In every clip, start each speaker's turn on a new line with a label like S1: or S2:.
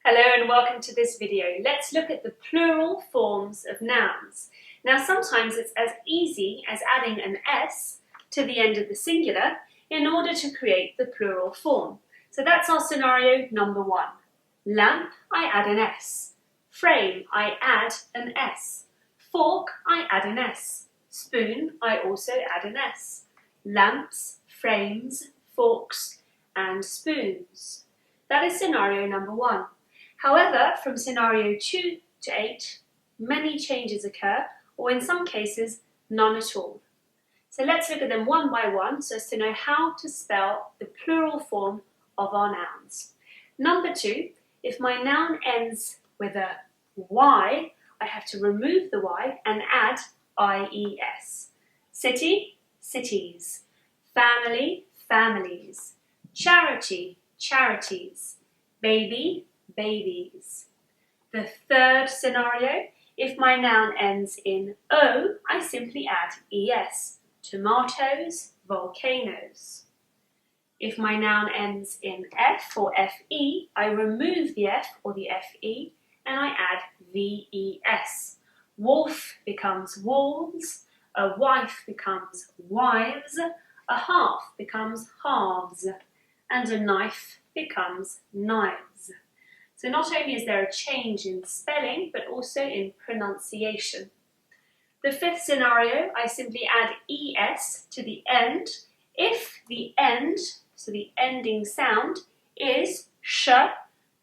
S1: Hello and welcome to this video. Let's look at the plural forms of nouns. Now sometimes it's as easy as adding an S to the end of the singular in order to create the plural form. So that's our scenario number one. Lamp, I add an S. Frame, I add an S. Fork, I add an S. Spoon, I also add an S. Lamps, frames, forks and spoons. That is scenario number one. However, from scenario 2 to 8, many changes occur, or in some cases, none at all. So let's look at them one by one so as to know how to spell the plural form of our nouns. Number 2, if my noun ends with a Y, I have to remove the Y and add IES. City, cities. Family, families. Charity, charities. Baby, babies. The third scenario, if my noun ends in O, I simply add ES. Tomatoes, volcanoes. If my noun ends in F or FE, I remove the F or the FE and I add VES. Wolf becomes wolves, a wife becomes wives, a half becomes halves, and a knife becomes knives. So not only is there a change in spelling, but also in pronunciation. The fifth scenario, I simply add ES to the end if the end, so the ending sound, is sh,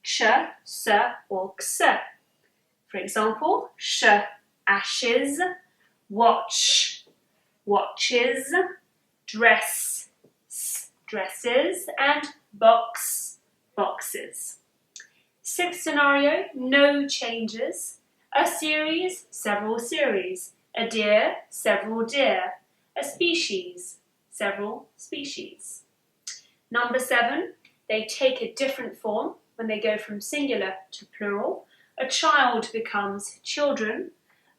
S1: ch, s, or ks. For example, sh, ashes, watch, watches, dress, dresses, and box, boxes. Sixth scenario, no changes. A series, several series. A deer, several deer. A species, several species. Number 7, they take a different form when they go from singular to plural. A child becomes children.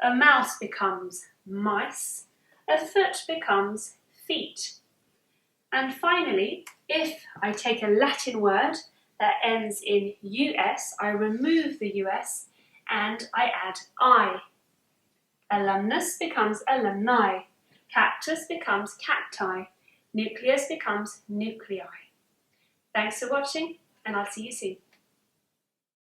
S1: A mouse becomes mice. A foot becomes feet. And finally, if I take a Latin word that ends in US, I remove the US and I add I. Alumnus becomes alumni. Cactus becomes cacti. Nucleus becomes nuclei. Thanks for watching, and I'll see you soon.